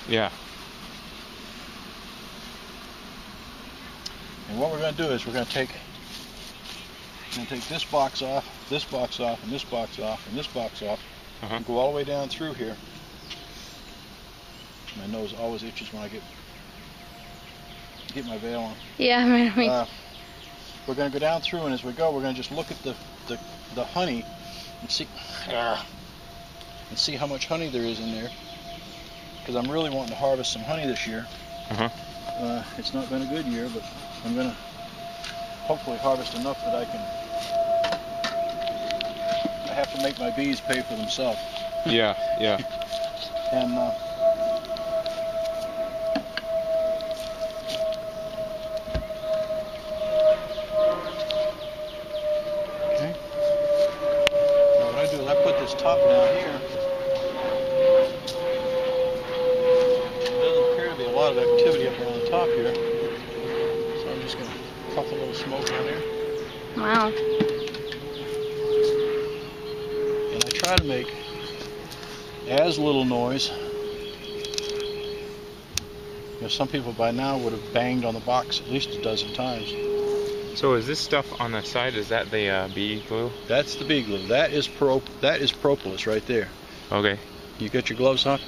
Yeah. And what we're going to do is we're going to take this box off, and this box off, and this box off, and go all the way down through here. My nose always itches when I get my veil on. Yeah, man. We're going to go down through, and as we go, we're going to just look at the honey and see how much honey there is in there. Because I'm really wanting to harvest some honey this year. It's not been a good year, but I'm going to hopefully harvest enough that I have to make my bees pay for themselves. Yeah. And okay. Now what I do is I put this top down here. There doesn't appear to be a lot of activity up around the top here, so I'm just going to puff a little smoke on there. Wow. And I try to make as little noise. You know, some people by now would have banged on the box at least a dozen times. So is this stuff on the side, is that the bee glue? That's the bee glue. That is propolis right there. Okay. You got your gloves on?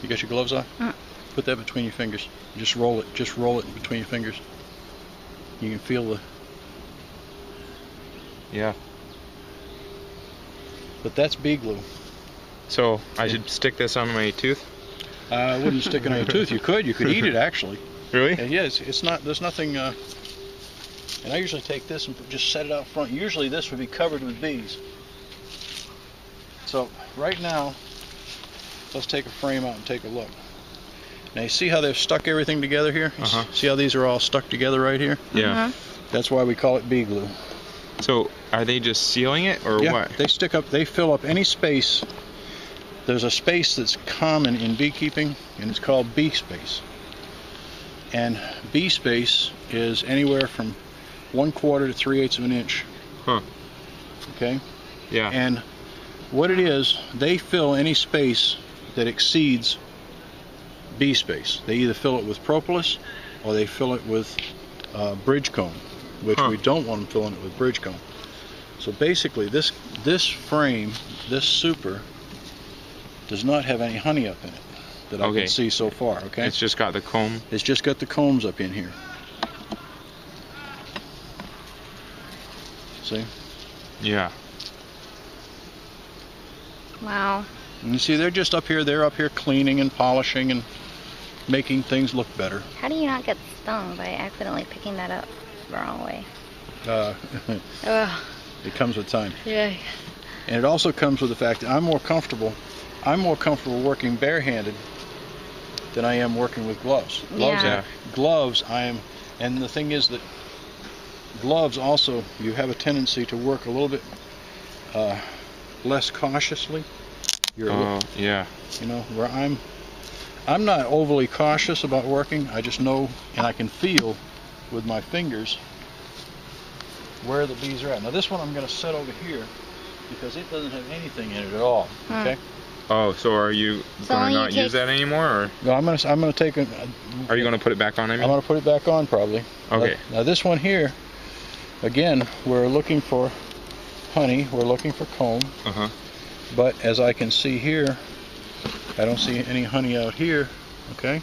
You got your gloves on? Put that between your fingers. Just roll it between your fingers. You can feel the... Yeah. But that's bee glue. So I should stick this on my tooth? I wouldn't stick it on your tooth. You could eat it actually. Really? And yes, it's not. There's nothing. And I usually take this and just set it out front. Usually this would be covered with bees. So right now, let's take a frame out and take a look. Now you see how they've stuck everything together here? See how these are all stuck together right here? Yeah. That's why we call it bee glue. So are they just sealing it or what? They stick up. They fill up any space. There's a space that's common in beekeeping, and it's called bee space. And bee space is anywhere from 1/4 to 3/8 of an inch. Okay? Yeah. And what it is, they fill any space that exceeds bee space. They either fill it with propolis or they fill it with bridge comb, which we don't want them filling it with bridge comb. So basically, this frame, this super, does not have any honey up in it that I can see so far. Okay. It's just got the comb. It's just got the combs up in here. See? Yeah. Wow. And you see, they're just up here. They're up here cleaning and polishing and making things look better. How do you not get stung by accidentally picking that up the wrong way? It comes with time. Yeah. And it also comes with the fact that I'm more comfortable working barehanded than I am working with gloves. Gloves, and the thing is that gloves also, you have a tendency to work a little bit less cautiously. You know, where I'm not overly cautious about working. I just know and I can feel with my fingers where the bees are at. Now this one I'm going to set over here because it doesn't have anything in it at all. Okay. Oh, so are you going to not use that anymore, or? No, I'm going to take it. Are you going to put it back on? I mean, I'm going to put it back on probably. Okay. Now this one here, again, we're looking for honey. We're looking for comb. But as I can see here, I don't see any honey out here. Okay.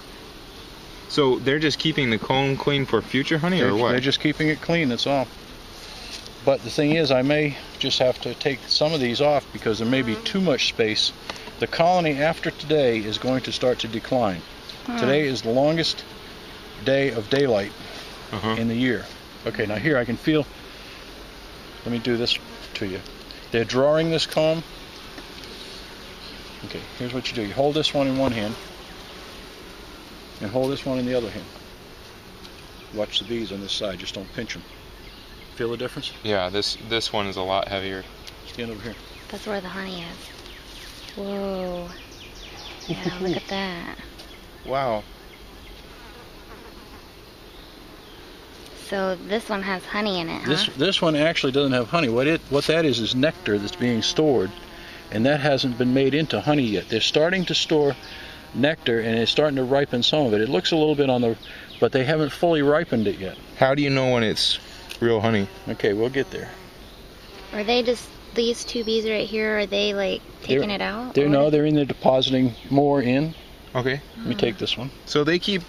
So they're just keeping the comb clean for future honey, or what? They're just keeping it clean. That's all. But the thing is, I may just have to take some of these off because there may be too much space. The colony after today is going to start to decline. Today is the longest day of daylight in the year. Okay, now here I can feel, let me do this to you. They're drawing this comb. Okay, here's what you do. You hold this one in one hand and hold this one in the other hand. Watch the bees on this side, just don't pinch them. Feel the difference? Yeah, this one is a lot heavier. Stand over here. That's where the honey is. Whoa. Yeah, look at that. Wow. So this one has honey in it, huh? This one actually doesn't have honey. What that is nectar that's being stored, and that hasn't been made into honey yet. They're starting to store nectar, and it's starting to ripen some of it. It looks a little bit on the, but they haven't fully ripened it yet. How do you know when it's real honey? Okay, we'll get there. Are they just these two bees right here? Are they like taking it out? No, they're in there depositing more in. Okay. Let me take this one. So they keep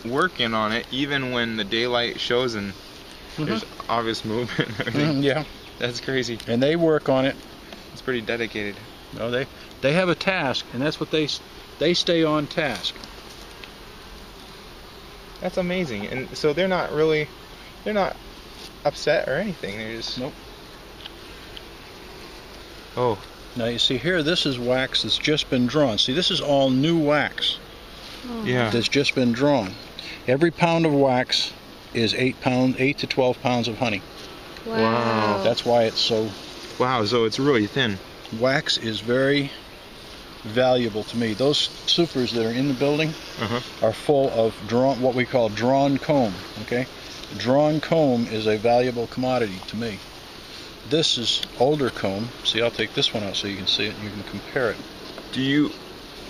working on it even when the daylight shows and there's obvious movement and everything. Yeah. That's crazy. And they work on it. It's pretty dedicated. No, they have a task, and that's what they stay on task. That's amazing. And so they're not upset or anything. They're just Nope. Oh. Now you see here, this is wax that's just been drawn. See, this is all new wax Yeah. that's just been drawn. Every pound of wax is 8 to 12 pounds of honey. Wow. That's why it's so. Wow. So it's really thin. Wax is very valuable to me. Those supers that are in the building are full of what we call drawn comb. Okay, drawn comb is a valuable commodity to me. This is older comb. See, I'll take this one out so you can see it and you can compare it. Do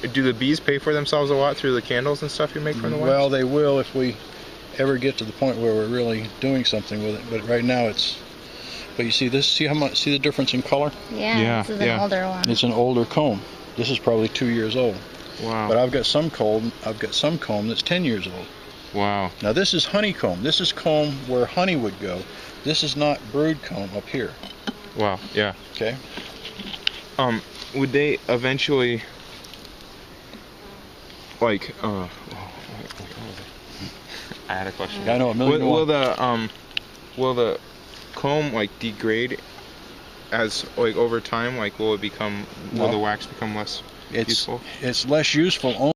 the bees pay for themselves a lot through the candles and stuff you make from the wax? Well, they will if we ever get to the point where we're really doing something with it. But right now it's. But you see this? See the difference in color? Yeah. This is an older one. It's an older comb. This is probably 2 years old. Wow. But I've got some comb that's 10 years old. Wow. Now this is honeycomb. This is comb where honey would go. This is not brood comb up here. Wow. Yeah. Okay. Would they eventually like I had a question. I know, a million to one. Will the comb like degrade as like over time? Like will the wax become less useful? It's less useful